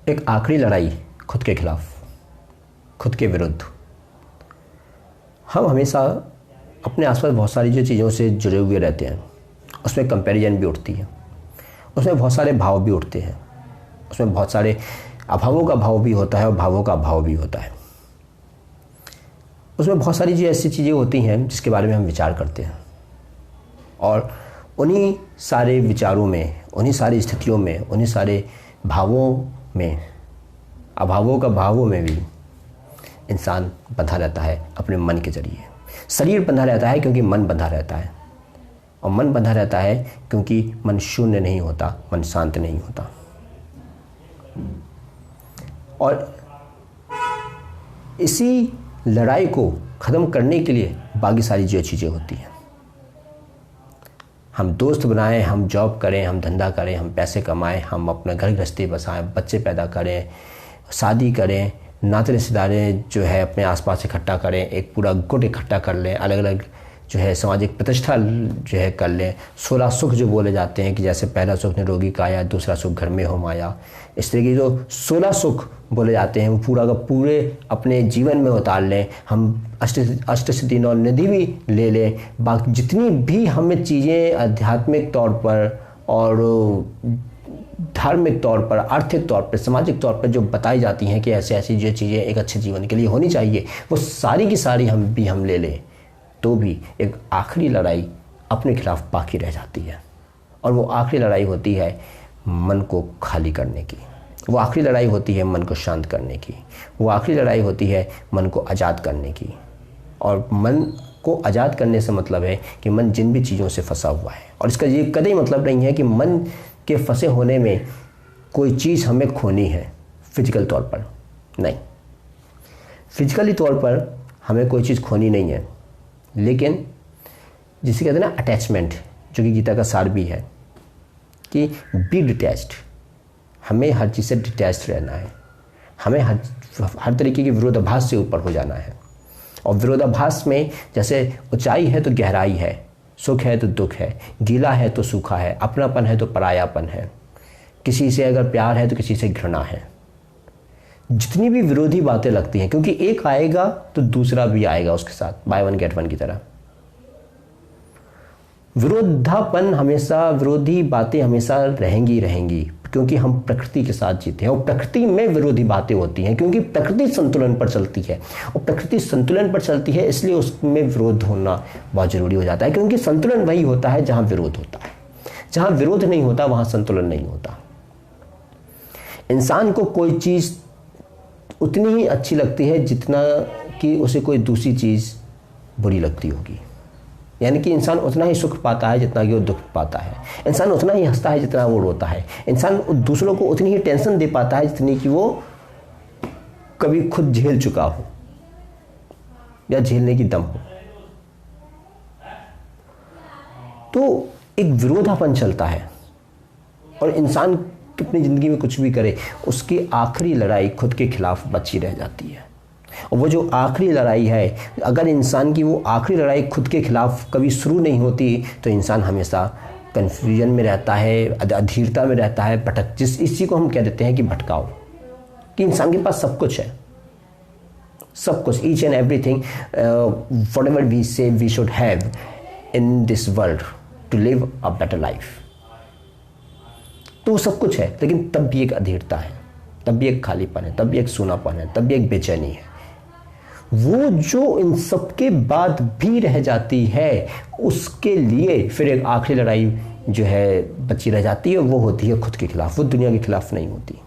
एक आखिरी लड़ाई खुद के खिलाफ, खुद के विरुद्ध। हम हमेशा अपने आसपास बहुत सारी जो चीज़ों से जुड़े हुए रहते हैं, उसमें कंपैरिजन भी उठती है, उसमें बहुत सारे भाव भी उठते हैं, उसमें बहुत सारे अभावों का भाव भी होता है और भावों का अभाव भी होता है। उसमें बहुत सारी जो ऐसी चीज़ें होती हैं जिसके बारे में हम विचार करते हैं, और उन्हीं सारे विचारों में, उन्हीं सारी स्थितियों में, उन्हीं सारे भावों में, अभावों का भावों में भी इंसान बंधा रहता है अपने मन के जरिए। शरीर बंधा रहता है क्योंकि मन बंधा रहता है, और मन बंधा रहता है क्योंकि मन शून्य नहीं होता, मन शांत नहीं होता। और इसी लड़ाई को ख़त्म करने के लिए बाकी सारी जो चीज़ें होती हैं, हम दोस्त बनाएं, हम जॉब करें, हम धंधा करें, हम पैसे कमाएं, हम अपना घर गृहस्थी बसाएं, बच्चे पैदा करें, शादी करें, नाते रिश्तेदारें जो है अपने आसपास इकट्ठा करें, एक पूरा गुट इकट्ठा कर लें, अलग अलग जो है सामाजिक प्रतिष्ठा जो है कर लें। 16 सुख जो बोले जाते हैं कि जैसे पहला सुख निरोगी काया, दूसरा सुख घर में हो माया, इस तरह की जो 16 सुख बोले जाते हैं वो पूरा का पूरे अपने जीवन में उतार लें। हम अष्टसिद्धि नौ निधि भी ले लें, बाकी जितनी भी हमें चीज़ें आध्यात्मिक तौर पर और धार्मिक तौर पर, आर्थिक तौर पर, सामाजिक तौर पर जो बताई जाती हैं कि ऐसे ऐसी जो चीज़ें एक अच्छे जीवन के लिए होनी चाहिए, वो सारी की सारी हम ले लें, तो भी एक आखिरी लड़ाई अपने खिलाफ बाकी रह जाती है। और वो आखिरी लड़ाई होती है मन को खाली करने की, वो आखिरी लड़ाई होती है मन को शांत करने की, वो आखिरी लड़ाई होती है मन को आज़ाद करने की। और मन को आज़ाद करने से मतलब है कि मन जिन भी चीज़ों से फंसा हुआ है, और इसका ये कतई मतलब नहीं है कि मन के फंसे होने में कोई चीज़ हमें खोनी है फिजिकल तौर पर, नहीं, फिजिकली तौर पर हमें कोई चीज़ खोनी नहीं है, लेकिन जिसे कहते हैं ना अटैचमेंट, जो कि गीता का सार भी है कि बी डिटैच्ड, हमें हर चीज़ से डिटैच्ड रहना है, हमें हर तरीके के विरोधाभास से ऊपर हो जाना है। और विरोधाभास में जैसे ऊंचाई है तो गहराई है, सुख है तो दुख है, गीला है तो सूखा है, अपनापन है तो परायापन है, किसी से अगर प्यार है तो किसी से घृणा है। जितनी भी विरोधी बातें लगती हैं, क्योंकि एक आएगा तो दूसरा भी आएगा उसके साथ, बाय वन गेट वन की तरह। विरोधापन हमेशा, विरोधी बातें हमेशा रहेंगी, क्योंकि हम प्रकृति के साथ जीते हैं, और प्रकृति में विरोधी बातें होती हैं क्योंकि प्रकृति संतुलन पर चलती है, और प्रकृति संतुलन पर चलती है इसलिए उसमें विरोध होना बहुत जरूरी हो जाता है, क्योंकि संतुलन वही होता है जहां विरोध होता है। जहां विरोध नहीं होता वहां संतुलन नहीं होता। इंसान को कोई चीज उतनी ही अच्छी लगती है जितना कि उसे कोई दूसरी चीज बुरी लगती होगी, यानी कि इंसान उतना ही सुख पाता है जितना कि वो दुख पाता है, इंसान उतना ही हंसता है जितना वो रोता है, इंसान दूसरों को उतनी ही टेंशन दे पाता है जितनी कि वो कभी खुद झेल चुका हो या झेलने की दम हो। तो एक विरोधापन चलता है, और इंसान अपनी ज़िंदगी में कुछ भी करे, उसकी आखिरी लड़ाई खुद के खिलाफ बची रह जाती है। और वो जो आखिरी लड़ाई है, अगर इंसान की वो आखिरी लड़ाई खुद के खिलाफ कभी शुरू नहीं होती तो इंसान हमेशा कन्फ्यूजन में रहता है, अधीरता में रहता है, इसी को हम कह देते हैं कि भटकाव, कि इंसान के पास सब कुछ है, सब कुछ, each and everything whatever we say we should have in this world to live a better life. तो सब कुछ है, लेकिन तब भी एक अधीरता है, तब भी एक खालीपन है, तब भी एक सूनापन है, तब भी एक बेचैनी है। वो जो इन सबके बाद भी रह जाती है, उसके लिए फिर एक आखिरी लड़ाई जो है बची रह जाती है, वो होती है खुद के खिलाफ, वो दुनिया के खिलाफ नहीं होती।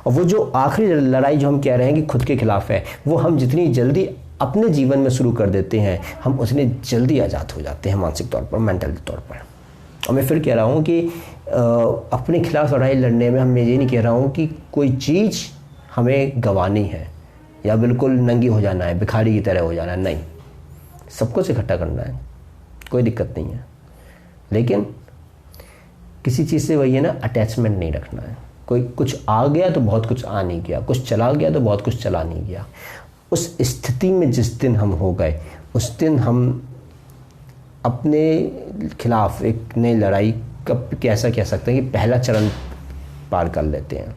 और वो जो आखिरी लड़ाई जो हम कह रहे हैं कि खुद के खिलाफ है, वो हम जितनी जल्दी अपने जीवन में शुरू कर देते हैं, हम उतने जल्दी आज़ाद हो जाते हैं मानसिक तौर पर, मेंटल तौर पर। और मैं फिर कह रहा हूँ कि अपने खिलाफ लड़ाई लड़ने में हम ये नहीं कह रहा हूँ कि कोई चीज़ हमें गंवानी है या बिल्कुल नंगी हो जाना है, भिखारी की तरह हो जाना है, नहीं, सब कुछ इकट्ठा करना है, कोई दिक्कत नहीं है, लेकिन किसी चीज़ से वही है ना, अटैचमेंट नहीं रखना है। कोई कुछ आ गया तो बहुत कुछ आ नहीं गया, कुछ चला गया तो बहुत कुछ चला नहीं गया। उस स्थिति में जिस दिन हम हो गए, उस दिन हम अपने खिलाफ एक नई लड़ाई कब कैसा कह सकते हैं कि पहला चरण पार कर लेते हैं।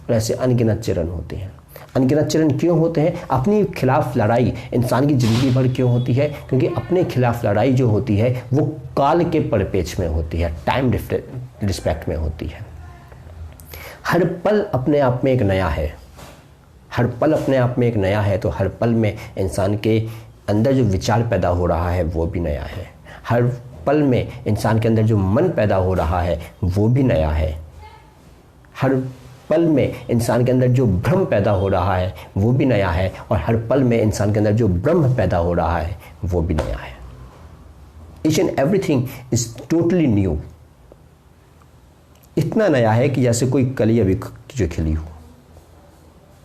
और ऐसे अनगिनत चरण होते हैं। अनगिनत चरण क्यों होते हैं? अपने खिलाफ लड़ाई इंसान की ज़िंदगी भर क्यों होती है? क्योंकि अपने खिलाफ लड़ाई जो होती है वो काल के परिपेक्ष में होती है, टाइम रिस्पेक्ट में होती है। हर पल अपने आप में एक नया है, हर पल अपने आप में एक नया है, तो हर पल में इंसान के अंदर जो विचार पैदा हो रहा है वो भी नया है। हर पल में इंसान के अंदर जो मन पैदा हो रहा है वो भी नया है। हर पल में इंसान के अंदर जो भ्रम पैदा हो रहा है वो भी नया है, और हर पल में इंसान के अंदर जो ब्रह्म पैदा हो रहा है वो भी नया है। Each and everything is totally new. इतना नया है कि जैसे कोई कली अभी जो खिली हो।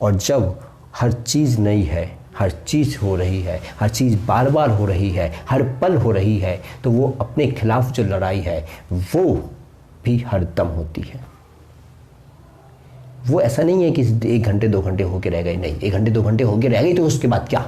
और जब हर चीज़ नई है, हर चीज़ हो रही है, हर चीज़ बार बार हो रही है, हर पल हो रही है, तो वो अपने खिलाफ जो लड़ाई है वो भी हर दम होती है। वो ऐसा नहीं है कि 1 घंटे 2 घंटे होके रह गए, नहीं, 1 घंटे 2 घंटे होके रह गई तो उसके बाद क्या?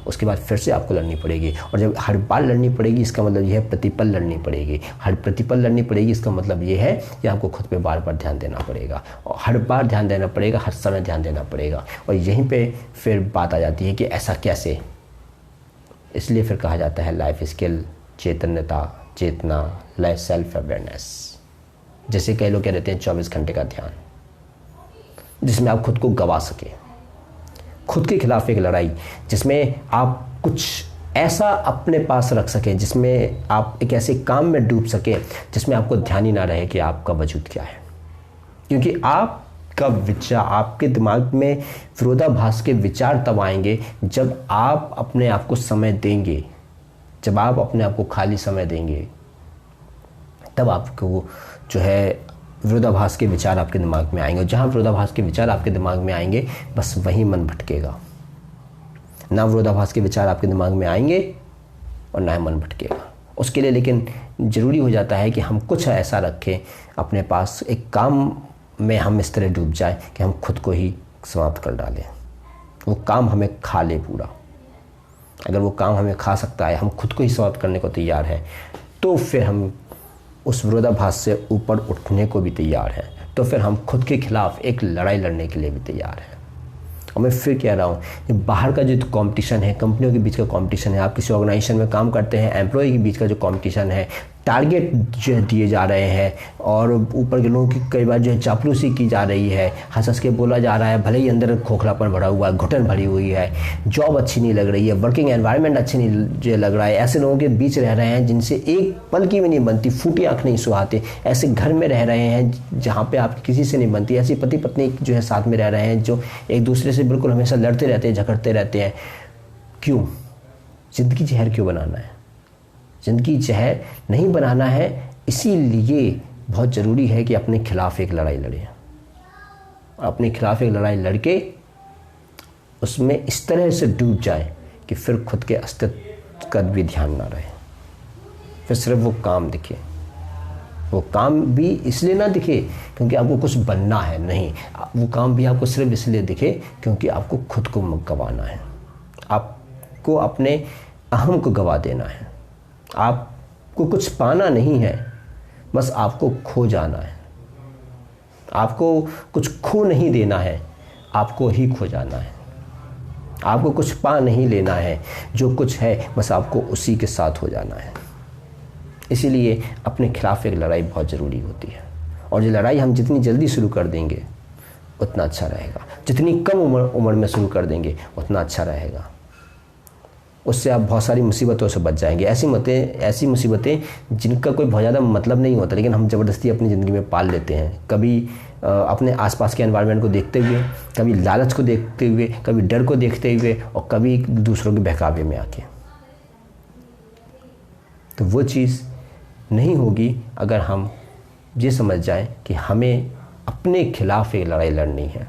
उसके बाद फिर से आपको लड़नी पड़ेगी। और जब हर बार लड़नी पड़ेगी इसका मतलब यह है प्रतिपल लड़नी पड़ेगी। हर प्रतिपल लड़नी पड़ेगी इसका मतलब यह है कि आपको खुद पे बार बार ध्यान देना पड़ेगा, और हर बार ध्यान देना पड़ेगा, हर समय ध्यान देना पड़ेगा। और यहीं पे फिर बात आ जाती है कि ऐसा कैसे। इसलिए फिर कहा जाता है लाइफ स्किल, चेतन्यता, चेतना, लय, सेल्फ अवेयरनेस। जैसे कई लोग कह देते हैं 24 घंटे का ध्यान, जिसमें आप खुद को गवा सके, खुद के खिलाफ एक लड़ाई, जिसमें आप कुछ ऐसा अपने पास रख सकें, जिसमें आप एक ऐसे काम में डूब सकें जिसमें आपको ध्यान ही ना रहे कि आपका वजूद क्या है। क्योंकि आपका विचार, आपके दिमाग में विरोधाभास के विचार तब आएंगे जब आप अपने आप को समय देंगे, जब आप अपने आप को खाली समय देंगे, तब आपको जो है विरोधाभास के विचार आपके दिमाग में आएंगे। जहाँ विरोधाभास के विचार आपके दिमाग में आएंगे बस वहीं मन भटकेगा। ना विरोधाभास के विचार आपके दिमाग में आएंगे और ना ही मन भटकेगा। उसके लिए लेकिन ज़रूरी हो जाता है कि हम कुछ ऐसा रखें अपने पास, एक काम में हम इस तरह डूब जाए कि हम खुद को ही समाप्त कर डालें, वो काम हमें खा ले पूरा। अगर वो काम हमें खा सकता है, हम खुद को ही समाप्त करने को तैयार हैं, तो फिर हम उस विरोधाभास से ऊपर उठने को भी तैयार हैं, तो फिर हम खुद के खिलाफ एक लड़ाई लड़ने के लिए भी तैयार हैं। और मैं फिर कह रहा हूँ कि बाहर का जो कंपटीशन है, कंपनियों के बीच का कंपटीशन है, आप किसी ऑर्गेनाइजेशन में काम करते हैं, एम्प्लॉय के बीच का जो कंपटीशन है, टारगेट जो है दिए जा रहे हैं, और ऊपर के लोगों की कई बार जो है चापलूसी की जा रही है, हंस हंस के बोला जा रहा है, भले ही अंदर खोखलापन भरा हुआ है, घुटन भरी हुई है, जॉब अच्छी नहीं लग रही है, वर्किंग एनवायरनमेंट अच्छी नहीं जो लग रहा है, ऐसे लोगों के बीच रह रहे हैं जिनसे एक पल की भी नहीं बनती, फूटी आँख नहीं सुहाते, ऐसे घर में रह रहे हैं जहाँ पे आपकी किसी से नहीं बनती, ऐसी पति पत्नी जो है साथ में रह रहे हैं जो एक दूसरे से बिल्कुल हमेशा लड़ते रहते हैं, झगड़ते रहते हैं। क्यों? ज़िंदगी जहर क्यों बनाना है? ज़िंदगी जहर नहीं बनाना है। इसीलिए बहुत ज़रूरी है कि अपने खिलाफ एक लड़ाई लड़ें, और अपने खिलाफ एक लड़ाई लड़के उसमें इस तरह से डूब जाए कि फिर खुद के अस्तित्व का भी ध्यान ना रहे, फिर सिर्फ वो काम दिखे। वो काम भी इसलिए ना दिखे क्योंकि आपको कुछ बनना है, नहीं, वो काम भी आपको सिर्फ इसलिए दिखे क्योंकि आपको खुद को गंवाना है, आपको अपने अहम को गंवा देना है। आपको कुछ पाना नहीं है, बस आपको खो जाना है। आपको कुछ खो नहीं देना है, आपको ही खो जाना है। आपको कुछ पा नहीं लेना है, जो कुछ है बस आपको उसी के साथ हो जाना है। इसीलिए अपने खिलाफ एक लड़ाई बहुत ज़रूरी होती है, और ये लड़ाई हम जितनी जल्दी शुरू कर देंगे उतना अच्छा रहेगा। जितनी कम उम्र में शुरू कर देंगे उतना अच्छा रहेगा। उससे आप बहुत सारी मुसीबतों से बच जाएंगे। ऐसी मुसीबतें जिनका कोई बहुत ज़्यादा मतलब नहीं होता, लेकिन हम ज़बरदस्ती अपनी ज़िंदगी में पाल लेते हैं। कभी अपने आसपास के एनवायरनमेंट को देखते हुए, कभी लालच को देखते हुए, कभी डर को देखते हुए, और कभी दूसरों के बहकावे में आके। तो वो चीज़ नहीं होगी अगर हम ये समझ जाएं कि हमें अपने खिलाफ एक लड़ाई लड़नी है,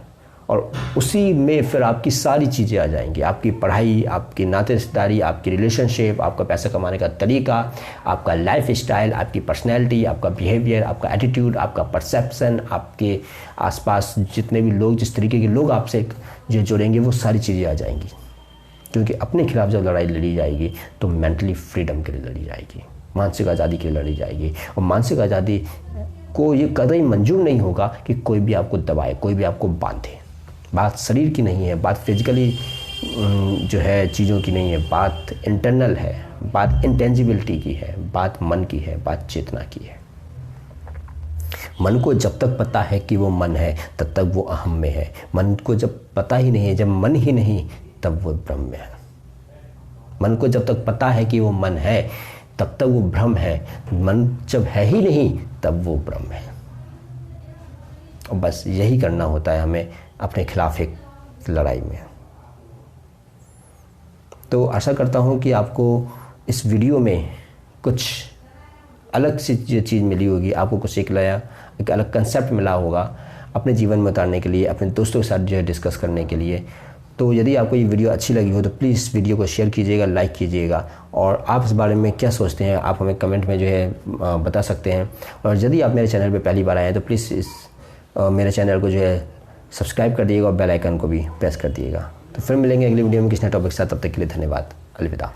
और उसी में फिर आपकी सारी चीज़ें आ जाएंगी। आपकी पढ़ाई, आपकी नाते रिश्तेदारी, आपकी रिलेशनशिप, आपका पैसा कमाने का तरीका, आपका लाइफ स्टाइल, आपकी पर्सनैलिटी, आपका बिहेवियर, आपका एटीट्यूड, आपका परसेप्शन, आपके आसपास जितने भी लोग, जिस तरीके के लोग आपसे जो जुड़ेंगे, वो सारी चीज़ें आ जाएंगी। क्योंकि अपने खिलाफ जब लड़ाई लड़ी जाएगी तो मेंटली फ्रीडम के लिए लड़ी जाएगी, मानसिक आज़ादी के लिए लड़ी जाएगी। और मानसिक आज़ादी को ये कतई मंजूर नहीं होगा कि कोई भी आपको दबाए, कोई भी आपको बांधे। बात शरीर की नहीं है, बात फिजिकली जो है चीज़ों की नहीं है, बात इंटरनल है, बात इंटेंजिबिलिटी की है, बात मन की है, बात चेतना की है। मन को जब तक पता है कि वो मन है तब तक वो अहम में है। मन को जब पता ही नहीं है, जब मन ही नहीं, तब वो ब्रह्म में है। मन को जब तक पता है कि वो मन है तब तक वो ब्रह्म है। मन जब है ही नहीं तब वो ब्रह्म है। और बस यही करना होता है हमें अपने खिलाफ एक लड़ाई में। तो आशा करता हूँ कि आपको इस वीडियो में कुछ अलग सी चीज़ मिली होगी, आपको कुछ एक अलग कंसेप्ट मिला होगा अपने जीवन में उतारने के लिए, अपने दोस्तों के साथ जो है डिस्कस करने के लिए। तो यदि आपको ये वीडियो अच्छी लगी हो तो प्लीज़ वीडियो को शेयर कीजिएगा, लाइक कीजिएगा, और आप इस बारे में क्या सोचते हैं आप हमें कमेंट में जो है बता सकते हैं। और यदि आप मेरे चैनल पे पहली बार आए हैं तो प्लीज़ मेरे चैनल को जो है सब्सक्राइब कर दिएगा और बेल आइकन को भी प्रेस कर दिएगा। तो फिर मिलेंगे अगली वीडियो में किसी नए टॉपिक के साथ। तब तक के लिए धन्यवाद। अलविदा।